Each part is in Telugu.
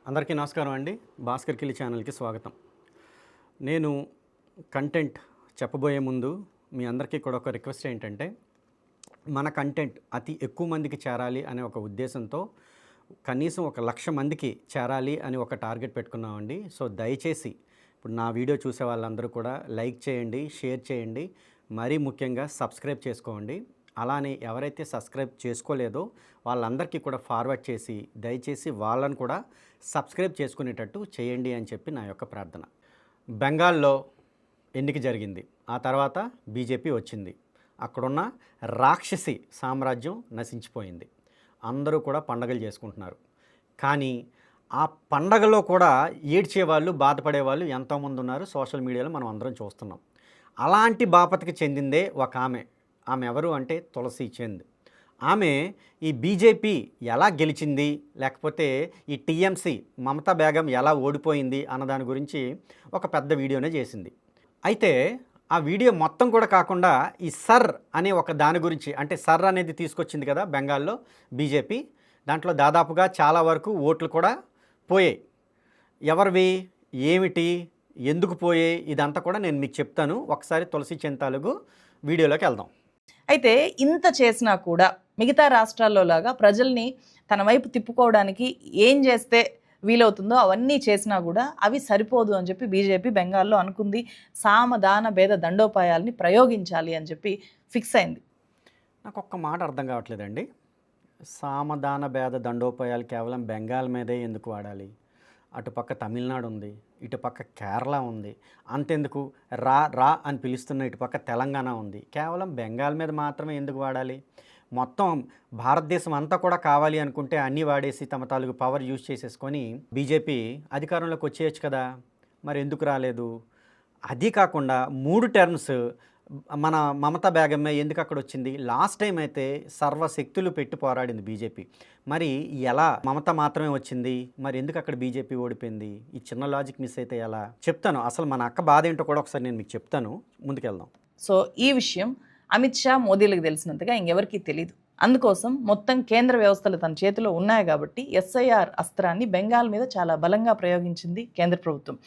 అందరికీ నమస్కారం అండి. భాస్కర్ కిలి ఛానల్కి స్వాగతం. నేను కంటెంట్ చెప్పబోయే ముందు మీ అందరికీ కూడా ఒక రిక్వెస్ట్ ఏంటంటే, మన కంటెంట్ అతి ఎక్కువ మందికి చేరాలి అనే ఒక ఉద్దేశంతో కనీసం 1,00,000 మందికి చేరాలి అని ఒక టార్గెట్ పెట్టుకున్నామండి. సో దయచేసి ఇప్పుడు నా వీడియో చూసే వాళ్ళందరూ కూడా లైక్ చేయండి, షేర్ చేయండి, మరీ ముఖ్యంగా సబ్స్క్రైబ్ చేసుకోండి. అలానే ఎవరైతే సబ్స్క్రైబ్ చేసుకోలేదో వాళ్ళందరికీ కూడా ఫార్వర్డ్ చేసి దయచేసి వాళ్ళను కూడా సబ్స్క్రైబ్ చేసుకునేటట్టు చేయండి అని చెప్పి నా యొక్క ప్రార్థన. బెంగాల్లో ఎన్నిక జరిగింది, ఆ తర్వాత బీజేపీ వచ్చింది. అక్కడున్న రాక్షసి సామ్రాజ్యం నశించిపోయింది. అందరూ కూడా పండగలు చేసుకుంటున్నారు. కానీ ఆ పండగలో కూడా ఏడ్చేవాళ్ళు, బాధపడేవాళ్ళు ఎంతోమంది ఉన్నారు. సోషల్ మీడియాలో మనం అందరం చూస్తున్నాం. అలాంటి బాపతకి చెందిందే ఒక ఆమె ఎవరు అంటే తులసి చంద్. ఆమె ఈ బీజేపీ ఎలా గెలిచింది, లేకపోతే ఈ టీఎంసీ మమతా బేగం ఎలా ఓడిపోయింది అన్నదాని గురించి ఒక పెద్ద వీడియోనే చేసింది. అయితే ఆ వీడియో మొత్తం కూడా కాకుండా ఈ సర్ అనే ఒక దాని గురించి, అంటే సర్ అనేది తీసుకొచ్చింది కదా బెంగాల్లో బీజేపీ, దాంట్లో దాదాపుగా చాలా వరకు ఓట్లు కూడా పోయాయి. ఎవరివి, ఏమిటి, ఎందుకు పోయాయి, ఇదంతా కూడా నేను మీకు చెప్తాను. ఒకసారి తులసి చంద్ తాలూకు వీడియోలోకి వెళ్దాం. అయితే ఇంత చేసినా కూడా మిగతా రాష్ట్రాల్లో లాగా ప్రజల్ని తన వైపు తిప్పుకోవడానికి ఏం చేస్తే వీలవుతుందో అవన్నీ చేసినా కూడా అవి సరిపోదు అని చెప్పి బీజేపీ బెంగాల్లో అనుకుంది. సామదాన భేద దండోపాయాల్ని ప్రయోగించాలి అని చెప్పి ఫిక్స్ అయింది. నాకు ఒక్క మాట అర్థం కావట్లేదండి. సామదాన భేద దండోపాయాలు కేవలం బెంగాల్ మీదే ఎందుకు వాడాలి? అటుపక్క తమిళనాడు ఉంది, ఇటుపక్క కేరళ ఉంది, అంతెందుకు రా రా అని పిలుస్తున్న ఇటుపక్క తెలంగాణ ఉంది. కేవలం బెంగాల్ మీద మాత్రమే ఎందుకు వాడాలి? మొత్తం భారతదేశం అంతా కూడా కావాలి అనుకుంటే అన్నీ వాడేసి తమ తాలూకు పవర్ యూజ్ చేసేసుకొని బీజేపీ అధికారంలోకి వచ్చేయచ్చు కదా, మరి ఎందుకు రాలేదు? అది కాకుండా 3 టర్మ్స్ మన మమతా బేగమ్మే ఎందుకు అక్కడ వచ్చింది? లాస్ట్ టైం అయితే సర్వశక్తులు పెట్టి పోరాడింది బీజేపీ. మరి ఎలా మమత మాత్రమే వచ్చింది? మరి ఎందుకు అక్కడ బీజేపీ ఓడిపోయింది? ఈ చిన్న లాజిక్ మిస్ అయితే ఎలా చెప్తాను. అసలు మన అక్క బాధ ఏంటో కూడా ఒకసారి నేను మీకు చెప్తాను. ముందుకెళ్దాం. సో ఈ విషయం అమిత్ షా, మోదీలకు తెలిసినంతగా ఇంకెవరికీ తెలియదు. అందుకోసం మొత్తం కేంద్ర వ్యవస్థలు తన చేతిలో ఉన్నాయి కాబట్టి ఎస్ఐఆర్ అస్త్రాన్ని బెంగాల్ మీద చాలా బలంగా ప్రయోగించింది కేంద్ర ప్రభుత్వం.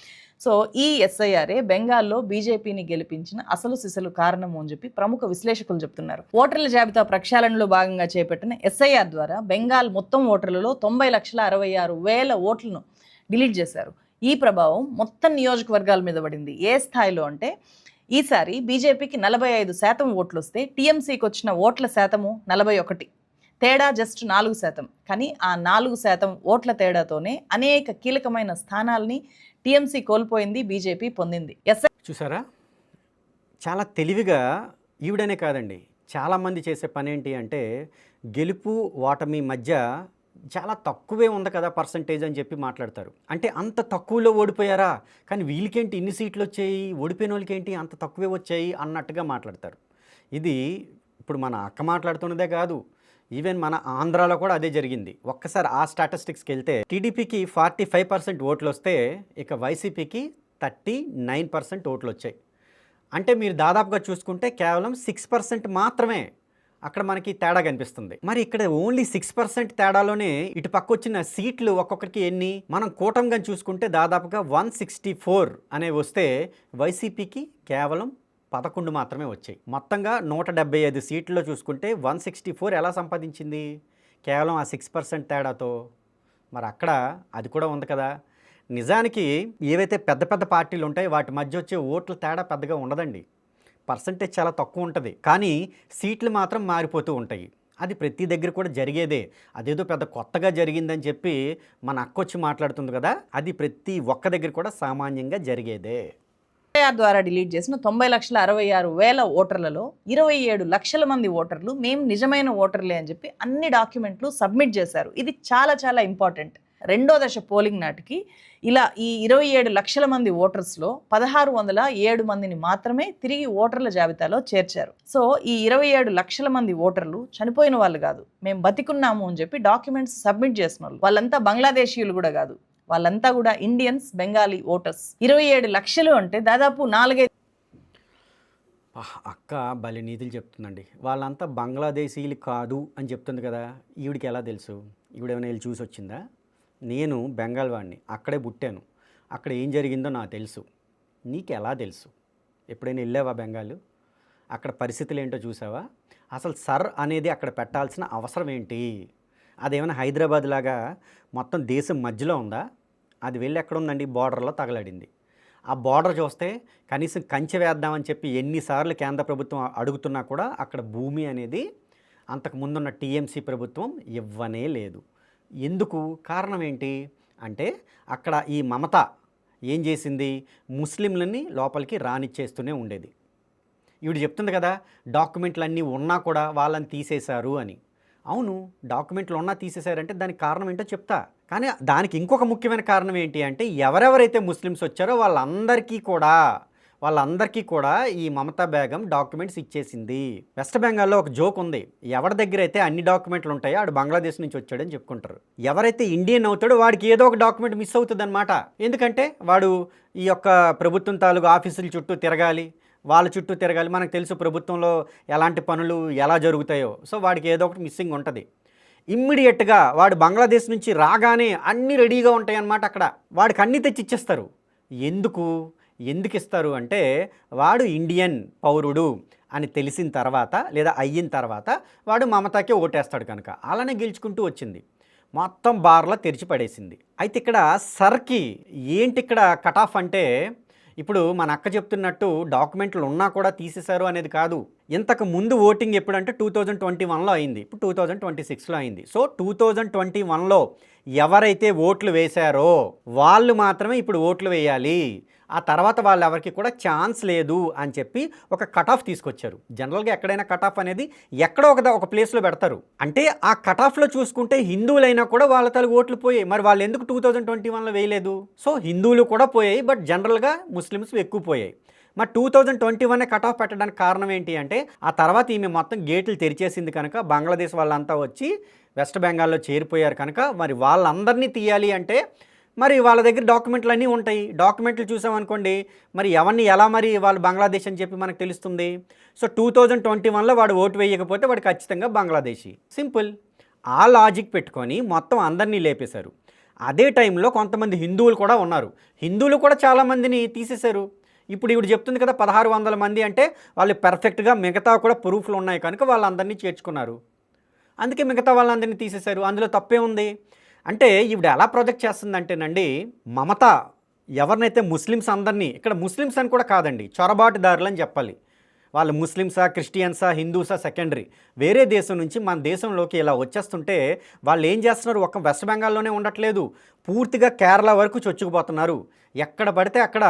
సో ఈ ఎస్ఐఆర్ఏ బెంగాల్లో బీజేపీని గెలిపించిన అసలు సిసలు కారణము అని చెప్పి ప్రముఖ విశ్లేషకులు చెప్తున్నారు. ఓటర్ల జాబితా ప్రక్షాళనలో భాగంగా చేపట్టిన ఎస్ఐఆర్ ద్వారా బెంగాల్ మొత్తం ఓటర్లలో 90,66,000 ఓట్లను డిలీట్ చేశారు. ఈ ప్రభావం మొత్తం నియోజకవర్గాల మీద పడింది. ఏ స్థాయిలో అంటే ఈసారి బీజేపీకి 45% ఓట్లు వస్తే టీఎంసీకి వచ్చిన ఓట్ల శాతము 41, తేడా జస్ట్ 4%. కానీ ఆ 4% ఓట్ల తేడాతోనే అనేక కీలకమైన స్థానాల్ని టీఎంసీ కోల్పోయింది, బీజేపీ పొందింది. చూసారా, చాలా తెలివిగా ఈవిడనే కాదండి చాలామంది చేసే పని ఏంటి అంటే, గెలుపు ఓటమి మధ్య చాలా తక్కువే ఉంది కదా పర్సంటేజ్ అని చెప్పి మాట్లాడతారు. అంటే అంత తక్కువలో ఓడిపోయారా, కానీ వీళ్ళకేంటి ఇన్ని సీట్లు వచ్చాయి, ఓడిపోయిన వాళ్ళకేంటి అంత తక్కువే వచ్చాయి అన్నట్టుగా మాట్లాడతారు. ఇది ఇప్పుడు మన అక్క మాట్లాడుతున్నదే కాదు, ఈవెన్ మన ఆంధ్రాలో కూడా అదే జరిగింది. ఒక్కసారి ఆ స్టాటిస్టిక్స్కి వెళ్తే టీడీపీకి 45% ఓట్లు వస్తే ఇక వైసీపీకి 39% ఓట్లు వచ్చాయి. అంటే మీరు దాదాపుగా చూసుకుంటే కేవలం 6% మాత్రమే అక్కడ మనకి తేడా కనిపిస్తుంది. మరి ఇక్కడ ఓన్లీ 6% తేడాలోనే ఇటు పక్క వచ్చిన సీట్లు ఒక్కొక్కరికి ఎన్ని, మనం కూటమిగా చూసుకుంటే దాదాపుగా 164 అనేవి వస్తే వైసీపీకి కేవలం 11 మాత్రమే వచ్చాయి. మొత్తంగా 175 సీట్లలో చూసుకుంటే 164 ఎలా సంపాదించింది? కేవలం ఆ 6% తేడాతో. మరి అక్కడ అది కూడా ఉంది కదా. నిజానికి ఏవైతే పెద్ద పెద్ద పార్టీలు ఉంటాయో వాటి మధ్య వచ్చే ఓట్ల తేడా పెద్దగా ఉండదండి, పర్సంటేజ్ చాలా తక్కువ ఉంటుంది, కానీ సీట్లు మాత్రం మారిపోతూ ఉంటాయి. అది ప్రతి దగ్గర కూడా జరిగేదే. అదేదో పెద్ద కొత్తగా జరిగిందని చెప్పి మన అక్క వచ్చి మాట్లాడుతుంది కదా, అది ప్రతి ఒక్క దగ్గర కూడా సామాన్యంగా జరిగేదే. ఎస్ఐఆర్ ద్వారా డిలీట్ చేసిన 90,66,000 ఓటర్లలో 27 లక్షల మంది ఓటర్లు మేము నిజమైన ఓటర్లే అని చెప్పి అన్ని డాక్యుమెంట్లు సబ్మిట్ చేశారు. ఇది చాలా చాలా ఇంపార్టెంట్. రెండో దశ పోలింగ్ నాటికి ఇలా ఈ 27 లక్షల మంది ఓటర్స్లో 1,607 మందిని మాత్రమే తిరిగి ఓటర్ల జాబితాలో చేర్చారు. సో ఈ 27 లక్షల మంది ఓటర్లు చనిపోయిన వాళ్ళు కాదు, మేము బతికున్నాము అని చెప్పి డాక్యుమెంట్స్ సబ్మిట్ చేసిన వాళ్ళు. వాళ్ళంతా బంగ్లాదేశీయులు కూడా కాదు, వాళ్ళంతా కూడా ఇండియన్స్, బెంగాలీ ఓటర్స్. 27 లక్షలు అంటే దాదాపు 4-5. అక్క భలే నీతులు చెప్తుందండి. వాళ్ళంతా బంగ్లాదేశీయులు కాదు అని చెప్తుంది కదా, ఈవిడికి ఎలా తెలుసు? ఈవిడేమైనా వెళ్ళి చూసి వచ్చిందా? నేను బెంగాల్ వాడిని, అక్కడే పుట్టాను, అక్కడ ఏం జరిగిందో నాకు తెలుసు. నీకు ఎలా తెలుసు? ఎప్పుడైనా వెళ్ళావా బెంగాల్? అక్కడ పరిస్థితులు ఏంటో చూసావా? అసలు సర్ అనేది అక్కడ పెట్టాల్సిన అవసరం ఏంటి? అదేమైనా హైదరాబాద్ లాగా మొత్తం దేశం మధ్యలో ఉందా? అది వెళ్ళి ఎక్కడ ఉందండి? బోర్డర్లో తగలడింది. ఆ బోర్డర్ చూస్తే కనీసం కంచె వేద్దామని చెప్పి ఎన్నిసార్లు కేంద్ర ప్రభుత్వం అడుగుతున్నా కూడా అక్కడ భూమి అనేది అంతకు ముందున్న టీఎంసీ ప్రభుత్వం ఇవ్వనే లేదు. ఎందుకు? కారణం ఏంటి అంటే అక్కడ ఈ మమత ఏం చేసింది? ముస్లింలని లోపలికి రానిచ్చేస్తూనే ఉండేది. ఈవిడ చెప్తుంది కదా, డాక్యుమెంట్లు అన్నీ ఉన్నా కూడా వాళ్ళని తీసేశారు అని. అవును, డాక్యుమెంట్లు ఉన్నా తీసేశారంటే దానికి కారణం ఏంటో చెప్తా. కానీ దానికి ఇంకొక ముఖ్యమైన కారణం ఏంటి అంటే ఎవరెవరైతే ముస్లిమ్స్ వచ్చారో వాళ్ళందరికీ కూడా ఈ మమతా బేగం డాక్యుమెంట్స్ ఇచ్చేసింది. వెస్ట్ బెంగాల్లో ఒక జోక్ ఉంది, ఎవరి దగ్గర అయితే అన్ని డాక్యుమెంట్లు ఉంటాయో ఆడు బంగ్లాదేశ్ నుంచి వచ్చాడని చెప్పుకుంటారు. ఎవరైతే ఇండియన్ అవుతాడో వాడికి ఏదో ఒక డాక్యుమెంట్ మిస్ అవుతుంది అనమాట. ఎందుకంటే వాడు ఈ యొక్క ప్రభుత్వం తాలూకు ఆఫీసుల చుట్టూ తిరగాలి, వాళ్ళ చుట్టూ తిరగాలి. మనకు తెలుసు ప్రభుత్వంలో ఎలాంటి పనులు ఎలా జరుగుతాయో. సో వాడికి ఏదో ఒకటి మిస్సింగ్ ఉంటుంది. ఇమ్మీడియట్గా వాడు బంగ్లాదేశ్ నుంచి రాగానే అన్నీ రెడీగా ఉంటాయి అన్నమాట. అక్కడ వాడికి అన్నీ తెచ్చి ఇచ్చేస్తారు. ఎందుకు ఇస్తారు అంటే వాడు ఇండియన్ పౌరుడు అని తెలిసిన తర్వాత లేదా అయిన తర్వాత వాడు మమతాకే ఓటేస్తాడు కనుక అలానే గెలుచుకుంటూ వచ్చింది. మొత్తం బార్లా తెరిచి పడేసింది. అయితే ఇక్కడ సర్కి ఏంటి ఇక్కడ కట్ ఆఫ్ అంటే ఇప్పుడు మన అక్క చెప్తున్నట్టు డాక్యుమెంట్లు ఉన్నా కూడా తీసేశారు అనేది కాదు. ఇంతకు ముందు ఓటింగ్ ఎప్పుడంటే 2021లో అయింది, ఇప్పుడు 2026లో అయింది. సో 2021లో ఎవరైతే ఓట్లు వేశారో వాళ్ళు మాత్రమే ఇప్పుడు ఓట్లు వేయాలి. ఆ తర్వాత వాళ్ళు ఎవరికి కూడా ఛాన్స్ లేదు అని చెప్పి ఒక కట్ ఆఫ్ తీసుకొచ్చారు. జనరల్గా ఎక్కడైనా కట్ ఆఫ్ అనేది ఎక్కడో ఒక ప్లేస్లో పెడతారు. అంటే ఆ కట్ ఆఫ్లో చూసుకుంటే హిందువులైనా కూడా వాళ్ళ తలకు ఓట్లు పోయాయి. మరి వాళ్ళు ఎందుకు 2021లో వేయలేదు? సో హిందువులు కూడా పోయాయి, బట్ జనరల్గా ముస్లిమ్స్ ఎక్కువ పోయాయి. మరి 2021 కట్ ఆఫ్ పెట్టడానికి కారణం ఏంటి అంటే ఆ తర్వాత ఈమె మొత్తం గేట్లు తెరిచేసింది కనుక బంగ్లాదేశ్ వాళ్ళంతా వచ్చి వెస్ట్ బెంగాల్లో చేరిపోయారు కనుక మరి వాళ్ళందరినీ తీయాలి అంటే మరి వాళ్ళ దగ్గర డాక్యుమెంట్లు అన్నీ ఉంటాయి. డాక్యుమెంట్లు చూసామనుకోండి, మరి ఎవరిని ఎలా మరి వాళ్ళు బంగ్లాదేశ్ అని చెప్పి మనకు తెలుస్తుంది. సో 2021లో వాడు ఓటు వేయకపోతే వాడు ఖచ్చితంగా బంగ్లాదేశీ. సింపుల్. ఆ లాజిక్ పెట్టుకొని మొత్తం అందరినీ లేపేశారు. అదే టైంలో కొంతమంది హిందువులు కూడా ఉన్నారు. హిందువులు కూడా చాలామందిని తీసేశారు. ఇప్పుడు ఇవిడు చెప్తుంది కదా 1600 మంది అంటే వాళ్ళు పర్ఫెక్ట్గా మిగతా కూడా ప్రూఫ్లు ఉన్నాయి కనుక వాళ్ళందరినీ చేర్చుకున్నారు. అందుకే మిగతా వాళ్ళందరినీ తీసేశారు. అందులో తప్పే ఉంది. అంటే ఈవిడ ఎలా ప్రొజెక్ట్ చేస్తుందంటేనండి, మమత ఎవరినైతే ముస్లిమ్స్ అందరినీ, ఇక్కడ ముస్లిమ్స్ అని కూడా కాదండి, చొరబాటుదారులు అని చెప్పాలి. వాళ్ళు ముస్లిమ్సా, క్రిస్టియన్సా, హిందూసా సెకండరీ. వేరే దేశం నుంచి మన దేశంలోకి ఇలా వచ్చేస్తుంటే వాళ్ళు ఏం చేస్తున్నారు? ఒక్క వెస్ట్ బెంగాల్లోనే ఉండట్లేదు, పూర్తిగా కేరళ వరకు చొచ్చుకుపోతున్నారు. ఎక్కడ పడితే అక్కడ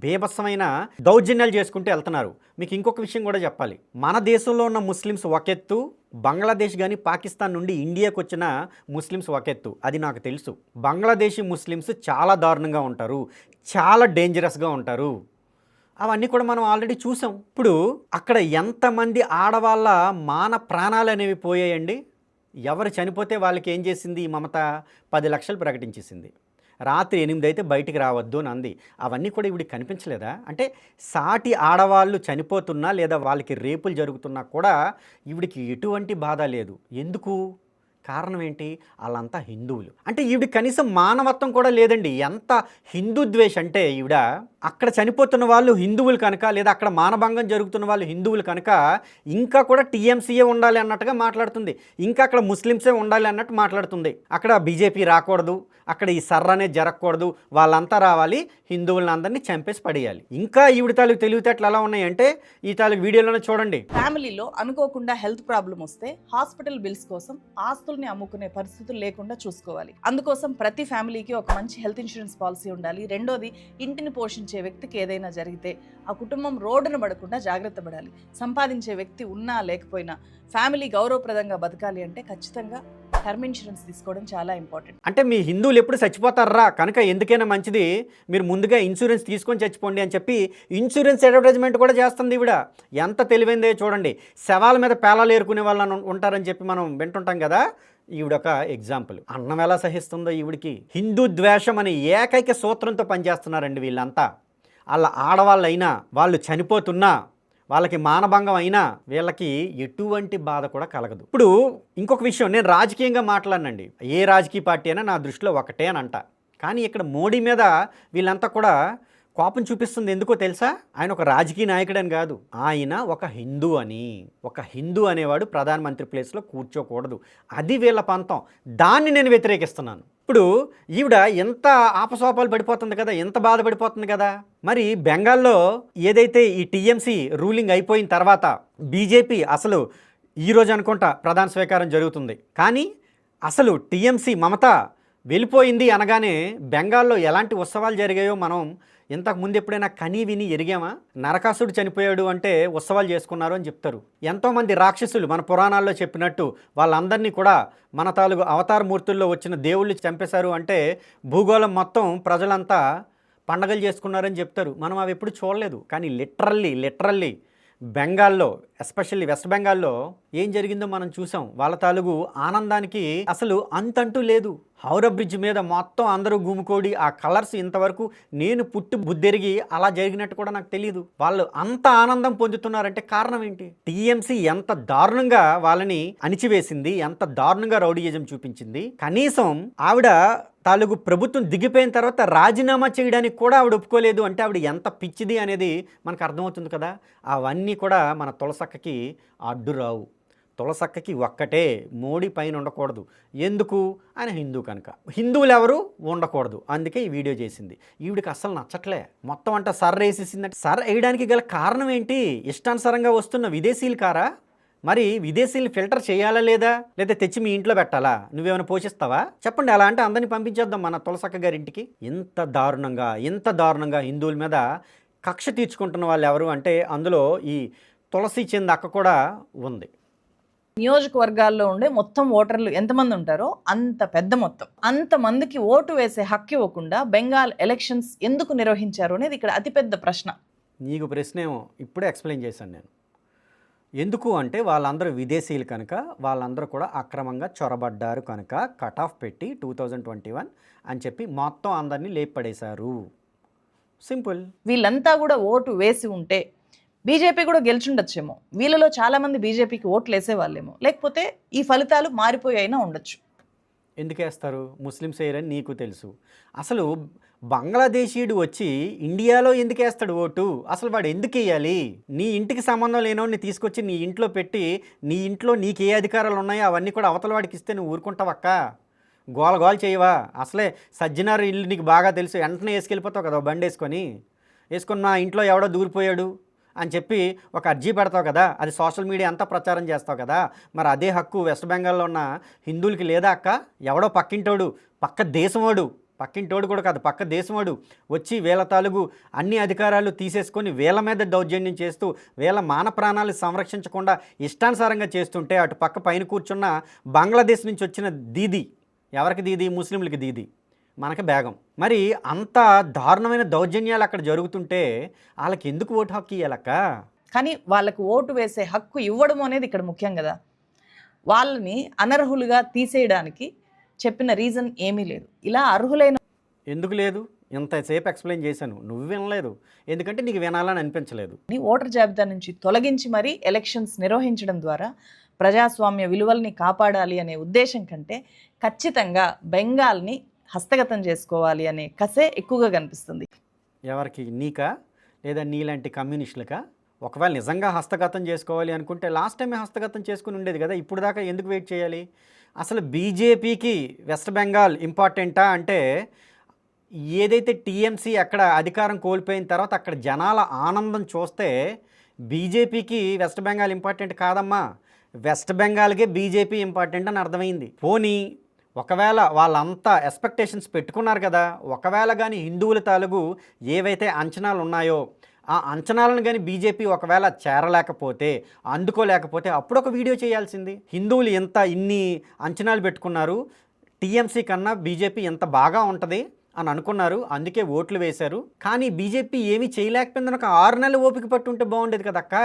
బీభత్సమైన దౌర్జన్యాలు చేసుకుంటూ వెళ్తున్నారు. మీకు ఇంకొక విషయం కూడా చెప్పాలి. మన దేశంలో ఉన్న ముస్లిమ్స్ ఒక ఎత్తు, బంగ్లాదేశ్ కానీ పాకిస్తాన్ నుండి ఇండియాకు వచ్చిన ముస్లిమ్స్ ఒక ఎత్తు. అది నాకు తెలుసు. బంగ్లాదేశీ ముస్లిమ్స్ చాలా దారుణంగా ఉంటారు, చాలా డేంజరస్గా ఉంటారు. అవన్నీ కూడా మనం ఆల్రెడీ చూసాం. ఇప్పుడు అక్కడ ఎంతమంది ఆడవాళ్ళ మాన ప్రాణాలు అనేవి పోయాయండి. ఎవరు చనిపోతే వాళ్ళకి ఏం చేసింది ఈ మమత? 10 లక్షలు ప్రకటించేసింది. రాత్రి 8 అయితే బయటికి రావద్దు అని అంది. అవన్నీ కూడా ఇవిడికి కనిపించలేదా? అంటే సాటి ఆడవాళ్ళు చనిపోతున్నా లేదా వాళ్ళకి రేపులు జరుగుతున్నా కూడా ఇవిడికి ఎటువంటి బాధ లేదు. ఎందుకు? కారణం ఏంటి? వాళ్ళంతా హిందువులు. అంటే ఈవిడ కనీసం మానవత్వం కూడా లేదండి. ఎంత హిందూ ద్వేషం అంటే ఈవిడ అక్కడ చనిపోతున్న వాళ్ళు హిందువులు కనుక లేదా అక్కడ మానభంగం జరుగుతున్న వాళ్ళు హిందువులు కనుక ఇంకా కూడా టీఎంసీయే ఉండాలి అన్నట్టుగా మాట్లాడుతుంది. ఇంకా అక్కడ ముస్లిమ్సే ఉండాలి అన్నట్టు మాట్లాడుతుంది. అక్కడ బీజేపీ రాకూడదు, అక్కడ ఈ సర్ర అనేది జరగకూడదు, వాళ్ళంతా రావాలి, హిందువులను అందరినీ చంపేసి పడేయాలి. ఇంకా ఈవిడ తాలూకు తెలివితేటలు ఎలా ఉన్నాయంటే ఈ తాలూకు వీడియోలోనే చూడండి. ఫ్యామిలీలో అనుకోకుండా హెల్త్ ప్రాబ్లం వస్తే హాస్పిటల్ బిల్స్ కోసం ఆస్తుల్ని అమ్ముకునే పరిస్థితులు లేకుండా చూసుకోవాలి. అందుకోసం ప్రతి ఫ్యామిలీకి ఒక మంచి హెల్త్ ఇన్సూరెన్స్ పాలసీ ఉండాలి. రెండోది, ఇంటిని పోషించే వ్యక్తికి ఏదైనా జరిగితే ఆ కుటుంబం రోడ్డున పడకుండా జాగ్రత్త పడాలి. సంపాదించే వ్యక్తి ఉన్నా లేకపోయినా ఫ్యామిలీ గౌరవప్రదంగా బతకాలి అంటే ఖచ్చితంగా టర్మ్ ఇన్సూరెన్స్ తీసుకోవడం చాలా ఇంపార్టెంట్. అంటే మీ హిందువులు ఎప్పుడు చచ్చిపోతారా కనుక ఎందుకైనా మంచిది మీరు ముందుగా ఇన్సూరెన్స్ తీసుకొని చచ్చిపోండి అని చెప్పి ఇన్సూరెన్స్ అడ్వర్టైజ్మెంట్ కూడా చేస్తుంది ఈవిడ. ఎంత తెలివైందే చూడండి. శవాల మీద పేలాలు ఏరుకునే వాళ్ళు ఉంటారని చెప్పి మనం వింటుంటాం కదా, ఈవిడొక ఎగ్జాంపుల్. అన్నం ఎలా సహిస్తుందో ఈవిడికి. హిందూ ద్వేషం అనే ఏకైక సూత్రంతో పనిచేస్తున్నారండి వీళ్ళంతా. వాళ్ళ ఆడవాళ్ళైనా వాళ్ళు చనిపోతున్నా వాళ్ళకి మానభంగం అయినా వీళ్ళకి ఎటువంటి బాధ కూడా కలగదు. ఇప్పుడు ఇంకొక విషయం, నేను రాజకీయంగా మాట్లాడనండి, ఏ రాజకీయ పార్టీ అయినా నా దృష్టిలో ఒకటే అని అంట. కానీ ఇక్కడ మోడీ మీద వీళ్ళంతా కూడా కోపం చూపిస్తుంది ఎందుకో తెలుసా? ఆయన ఒక రాజకీయ నాయకుడని కాదు, ఆయన ఒక హిందూ అని. ఒక హిందూ అనేవాడు ప్రధానమంత్రి ప్లేస్లో కూర్చోకూడదు, అది వీళ్ళ పంతం. దాన్ని నేను వ్యతిరేకిస్తున్నాను. ఇప్పుడు ఈవిడ ఎంత ఆపసోపాలు పడిపోతుంది కదా, ఎంత బాధపడిపోతుంది కదా. మరి బెంగాల్లో ఏదైతే ఈ టీఎంసీ రూలింగ్ అయిపోయిన తర్వాత బీజేపీ అసలు ఈరోజు అనుకుంటా ప్రధాన స్వీకారం జరుగుతుంది. కానీ అసలు టీఎంసీ మమత వెళ్ళిపోయింది అనగానే బెంగాల్లో ఎలాంటి ఉత్సవాలు జరిగాయో మనం ఇంతకు ముందు ఎప్పుడైనా కనీ విని ఎరిగామా? నరకాసుడు చనిపోయాడు అంటే ఉత్సవాలు చేసుకున్నారు అని చెప్తారు. ఎంతోమంది రాక్షసులు మన పురాణాల్లో చెప్పినట్టు వాళ్ళందరినీ కూడా మన తాలూకు అవతార మూర్తుల్లో వచ్చిన దేవుళ్ళు చంపేశారు అంటే భూగోళం మొత్తం ప్రజలంతా పండగలు చేసుకున్నారని చెప్తారు. మనం అవి ఎప్పుడు చూడలేదు. కానీ లిటరల్లీ బెంగాల్లో, ఎస్పెషల్లీ వెస్ట్ బెంగాల్లో ఏం జరిగిందో మనం చూసాం. వాళ్ళ తాలూకు ఆనందానికి అసలు అంతంటూ లేదు. హౌరా బ్రిడ్జ్ మీద మొత్తం అందరూ గుమికోడి ఆ కలర్స్ ఇంతవరకు నేను పుట్టి బుద్ధెరిగి అలా జరిగినట్టు కూడా నాకు తెలియదు. వాళ్ళు అంత ఆనందం పొందుతున్నారంటే కారణం ఏంటి? టీఎంసీ ఎంత దారుణంగా వాళ్ళని అణిచివేసింది, ఎంత దారుణంగా రౌడీయిజం చూపించింది. కనీసం ఆవిడ తాలూకు ప్రభుత్వం దిగిపోయిన తర్వాత రాజీనామా చేయడానికి కూడా ఆవిడ ఒప్పుకోలేదు అంటే ఆవిడ ఎంత పిచ్చిది అనేది మనకు అర్థమవుతుంది కదా. అవన్నీ కూడా మన తులసక్కకి అడ్డు రావు. తులసక్కకి ఒక్కటే, మోడీ పైన ఉండకూడదు. ఎందుకు? ఆయన హిందూ కనుక. హిందువులు ఎవరు ఉండకూడదు, అందుకే ఈ వీడియో చేసింది. ఈవిడికి అస్సలు నచ్చట్లే. మొత్తం అంతా సర్ వేసేసిందంటే సర్ వేయడానికి గల కారణం ఏంటి? ఇష్టానుసారంగా వస్తున్న విదేశీయులు కారా? మరి విదేశీయులు ఫిల్టర్ చేయాలా లేదా తెచ్చి మీ ఇంట్లో పెట్టాలా? నువ్వేమైనా పోషిస్తావా? చెప్పండి. అలా అంటే అందరినీ పంపించేద్దాం మన తులసక్క గారింటికి. ఇంత దారుణంగా హిందువుల మీద కక్ష తీర్చుకుంటున్న వాళ్ళు ఎవరు అంటే అందులో ఈ తులసి చంద్ అక్క కూడా ఉంది. నియోజకవర్గాల్లో ఉండే మొత్తం ఓటర్లు ఎంతమంది ఉంటారో అంత పెద్ద మొత్తం, అంతమందికి ఓటు వేసే హక్కు ఇవ్వకుండా బెంగాల్ ఎలక్షన్స్ ఎందుకు నిర్వహించారు అనేది ఇక్కడ అతిపెద్ద ప్రశ్న. నీకు ప్రశ్న ఏమో ఇప్పుడే ఎక్స్ప్లెయిన్ చేశాను నేను. ఎందుకు అంటే వాళ్ళందరూ విదేశీయులు కనుక, వాళ్ళందరూ కూడా అక్రమంగా చొరబడ్డారు కనుక కట్ ఆఫ్ పెట్టి 2021 అని చెప్పి మొత్తం అందరినీ లేపడేశారు. సింపుల్. వీళ్ళంతా కూడా ఓటు వేసి ఉంటే బీజేపీ కూడా గెలిచుండొచ్చేమో. వీళ్ళలో చాలామంది బీజేపీకి ఓట్లు వేసేవాళ్ళేమో, లేకపోతే ఈ ఫలితాలు మారిపోయి అయినా ఉండొచ్చు. ఎందుకు వేస్తారు? ముస్లిమ్స్ వేయరని నీకు తెలుసు. అసలు బంగ్లాదేశీయుడు వచ్చి ఇండియాలో ఎందుకు వేస్తాడు ఓటు? అసలు వాడు ఎందుకు వేయాలి? నీ ఇంటికి సంబంధం లేనోడిని తీసుకొచ్చి నీ ఇంట్లో పెట్టి నీ ఇంట్లో నీకు ఏ అధికారాలు ఉన్నాయో అవన్నీ కూడా అవతల వాడికి ఇస్తే నువ్వు ఊరుకుంటావక్క? గోల చేయవా? అసలే సజ్జనారు ఇల్లు నీకు బాగా తెలుసు, వెంటనే వేసుకెళ్ళిపోతావు కదా బండి వేసుకొని నా ఇంట్లో ఎవడో దూరిపోయాడు అని చెప్పి ఒక అర్జీ పెడతావు కదా, అది సోషల్ మీడియా అంతా ప్రచారం చేస్తావు కదా. మరి అదే హక్కు వెస్ట్ బెంగాల్లో ఉన్న హిందువులకి లేదా అక్క? ఎవడో పక్కింటోడు, పక్క దేశంవాడు, పక్కింటోడు కూడా కాదు పక్క దేశంవాడు వచ్చి వీళ్ళ తాలూకు అన్ని అధికారాలు తీసేసుకొని వీళ్ళ మీద దౌర్జన్యం చేస్తూ వీళ్ళ మాన ప్రాణాలు సంరక్షించకుండా ఇష్టానుసారంగా చేస్తుంటే అటు పక్క పైన కూర్చున్న బంగ్లాదేశ్ నుంచి వచ్చిన దీది, ఎవరికి దీది? ముస్లింలకి దీది, మనకి బేగం. మరి అంత దారుణమైన దౌర్జన్యాలు అక్కడ జరుగుతుంటే వాళ్ళకి ఎందుకు ఓటు హక్కు ఇవ్వాలక్క? కానీ వాళ్ళకు ఓటు వేసే హక్కు ఇవ్వడం అనేది ఇక్కడ ముఖ్యం కదా. వాళ్ళని అనర్హులుగా తీసేయడానికి చెప్పిన రీజన్ ఏమీ లేదు. ఇలా అర్హులైన ఎందుకు లేదు? ఇంతసేపు ఎక్స్ప్లెయిన్ చేశాను, నువ్వు వినలేదు. ఎందుకంటే నీకు వినాలని అనిపించలేదు. ఓటర్ జాబితా నుంచి తొలగించి మరీ ఎలక్షన్స్ నిర్వహించడం ద్వారా ప్రజాస్వామ్య విలువల్ని కాపాడాలి అనే ఉద్దేశం కంటే ఖచ్చితంగా బెంగాల్ని హస్తగతం చేసుకోవాలి అనే కసే ఎక్కువగా కనిపిస్తుంది. ఎవరికి? నీకా లేదా నీలాంటి కమ్యూనిస్టులకా? ఒకవేళ నిజంగా హస్తగతం చేసుకోవాలి అనుకుంటే లాస్ట్ టైమే హస్తగతం చేసుకుని ఉండేది కదా, ఇప్పుడు దాకా ఎందుకు వెయిట్ చేయాలి? అసలు బీజేపీకి వెస్ట్ బెంగాల్ ఇంపార్టెంటా అంటే ఏదైతే టీఎంసీ అక్కడ అధికారం కోల్పోయిన తర్వాత అక్కడ జనాల ఆనందం చూస్తే బీజేపీకి వెస్ట్ బెంగాల్ ఇంపార్టెంట్ కాదమ్మా, వెస్ట్ బెంగాల్కే బీజేపీ ఇంపార్టెంట్ అని అర్థమైంది. పోనీ ఒకవేళ వాళ్ళంతా ఎక్స్పెక్టేషన్స్ పెట్టుకున్నారు కదా, ఒకవేళ కానీ హిందువుల తాలూకు ఏవైతే అంచనాలు ఉన్నాయో ఆ అంచనాలను కానీ బీజేపీ ఒకవేళ చేరలేకపోతే, అందుకోలేకపోతే అప్పుడు ఒక వీడియో చేయాల్సింది. హిందువులు ఇన్ని అంచనాలు పెట్టుకున్నారు, టీఎంసీ కన్నా బీజేపీ ఎంత బాగా ఉంటుంది అని అనుకున్నారు, అందుకే ఓట్లు వేశారు. కానీ బీజేపీ ఏమీ చేయలేకపోయిందని ఒక 6 నెలలు ఓపిక పట్టుంటే బాగుండేది కదక్క.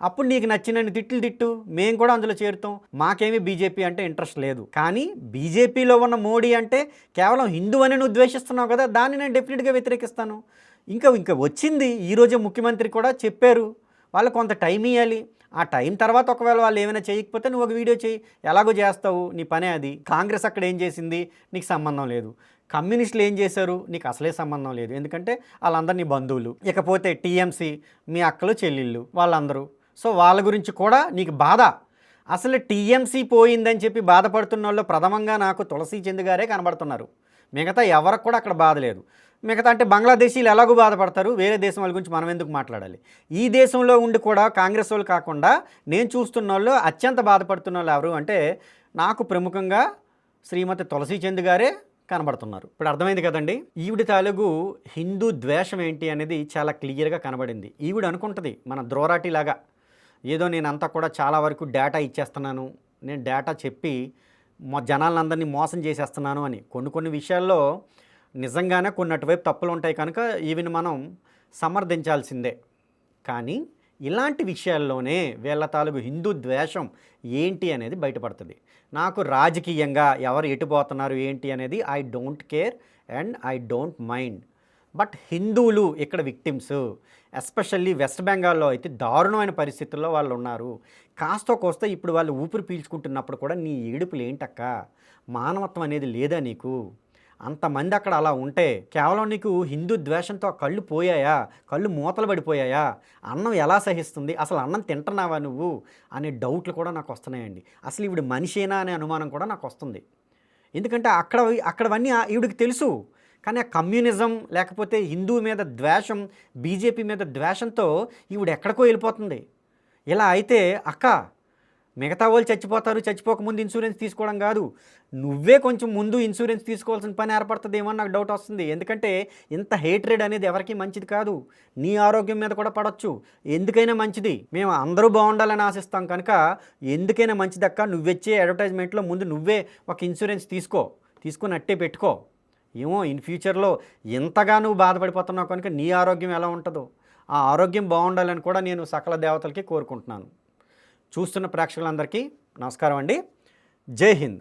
అప్పుడు నీకు నచ్చినన్ని తిట్టు, మేము కూడా అందులో చేరుతాం, మాకేమీ బీజేపీ అంటే ఇంట్రెస్ట్ లేదు. కానీ బీజేపీలో ఉన్న మోడీ అంటే కేవలం హిందూ అని నువ్వు ద్వేషిస్తున్నావు కదా, దాన్ని నేను డెఫినెట్గా వ్యతిరేకిస్తాను. ఇంకా వచ్చింది ఈరోజే ముఖ్యమంత్రి కూడా చెప్పారు, వాళ్ళు కొంత టైం ఇవ్వాలి. ఆ టైం తర్వాత ఒకవేళ వాళ్ళు ఏమైనా చేయకపోతే నువ్వు ఒక వీడియో చేయి, ఎలాగో చేస్తావు, నీ పనే అది. కాంగ్రెస్ అక్కడ ఏం చేసింది, నీకు సంబంధం లేదు. కమ్యూనిస్టులు ఏం చేశారు, నీకు అసలే సంబంధం లేదు, ఎందుకంటే వాళ్ళందరూ నీ బంధువులు. ఇకపోతే టీఎంసీ, మీ అక్కలు చెల్లెళ్ళు వాళ్ళందరూ, సో వాళ్ళ గురించి కూడా నీకు బాధ. అసలు టీఎంసీ పోయిందని చెప్పి బాధపడుతున్న వాళ్ళు ప్రథమంగా నాకు తులసి చంద్ గారే కనబడుతున్నారు. మిగతా ఎవరికి కూడా అక్కడ బాధ లేదు. మిగతా అంటే బంగ్లాదేశీలు ఎలాగో బాధపడతారు, వేరే దేశం వాళ్ళ గురించి మనం ఎందుకు మాట్లాడాలి. ఈ దేశంలో ఉండి కూడా కాంగ్రెస్ వాళ్ళు కాకుండా నేను చూస్తున్న వాళ్ళు అత్యంత బాధపడుతున్న వాళ్ళు ఎవరు అంటే నాకు ప్రముఖంగా శ్రీమతి తులసి చంద్ గారే కనబడుతున్నారు. ఇప్పుడు అర్థమైంది కదండి, ఈవిడ తాలూకు హిందూ ద్వేషం ఏంటి అనేది చాలా క్లియర్గా కనబడింది. ఈవిడ అనుకుంటుంది మన ద్రోరాటిలాగా ఏదో నేనంతా కూడా చాలా వరకు డేటా ఇచ్చేస్తున్నాను, నేను డేటా చెప్పి జనాలందరినీ మోసం చేసేస్తున్నాను అని. కొన్ని విషయాల్లో నిజంగానే కొన్ని అటువైపు తప్పులు ఉంటాయి కనుక ఈవిని మనం సమర్థించాల్సిందే. కానీ ఇలాంటి విషయాల్లోనే వీళ్ళ తాలూకు హిందూ ద్వేషం ఏంటి అనేది బయటపడుతుంది. నాకు రాజకీయంగా ఎవరు ఎటుపోతున్నారు ఏంటి అనేది I don't care and I don't mind. But హిందువులు ఇక్కడ విక్టిమ్స్, ఎస్పెషల్లీ వెస్ట్ బెంగాల్లో అయితే దారుణమైన పరిస్థితుల్లో వాళ్ళు ఉన్నారు. కాస్త కోస్త ఇప్పుడు వాళ్ళు ఊపిరి పీల్చుకుంటున్నప్పుడు కూడా నీ ఏడుపులు ఏంటక్క, మానవత్వం అనేది లేదా నీకు? అంతమంది అక్కడ అలా ఉంటే కేవలం నీకు హిందూ ద్వేషంతో కళ్ళు పోయాయా, కళ్ళు మూతలు పడిపోయాయా, అన్నం ఎలా సహిస్తుంది, అసలు అన్నం తింటున్నావా నువ్వు అనే డౌట్లు కూడా నాకు వస్తున్నాయండి. అసలు ఈవిడ మనిషేనా అనే అనుమానం కూడా నాకు వస్తుంది. ఎందుకంటే అక్కడవన్నీ ఈవిడికి తెలుసు. కానీ ఆ కమ్యూనిజం లేకపోతే హిందువు మీద ద్వేషం, బీజేపీ మీద ద్వేషంతో ఈవిడ ఎక్కడికో వెళ్ళిపోతుంది. ఇలా అయితే అక్క మిగతా వాళ్ళు చచ్చిపోకముందు ఇన్సూరెన్స్ తీసుకోవడం కాదు, నువ్వే కొంచెం ముందు ఇన్సూరెన్స్ తీసుకోవాల్సిన పని ఏర్పడుతుందేమో నాకు డౌట్ వస్తుంది. ఎందుకంటే ఇంత హేట్రేడ్ అనేది ఎవరికీ మంచిది కాదు, నీ ఆరోగ్యం మీద కూడా పడవచ్చు. ఎందుకైనా మంచిది, మేము అందరూ బాగుండాలని ఆశిస్తాం కనుక ఎందుకైనా మంచిదక్క, నువ్వెచ్చే అడ్వర్టైజ్మెంట్లో ముందు నువ్వే ఒక ఇన్సూరెన్స్ తీసుకొని అట్టే పెట్టుకో. ఏమో ఇన్ ఫ్యూచర్లో ఎంతగా నువ్వు బాధపడిపోతున్నావు కనుక నీ ఆరోగ్యం ఎలా ఉంటుందో ఆ ఆరోగ్యం బాగుండాలని కూడా నేను సకల దేవతలకి కోరుకుంటున్నాను. చూస్తున్న ప్రేక్షకులందరికీ నమస్కారం అండి. జై హింద్.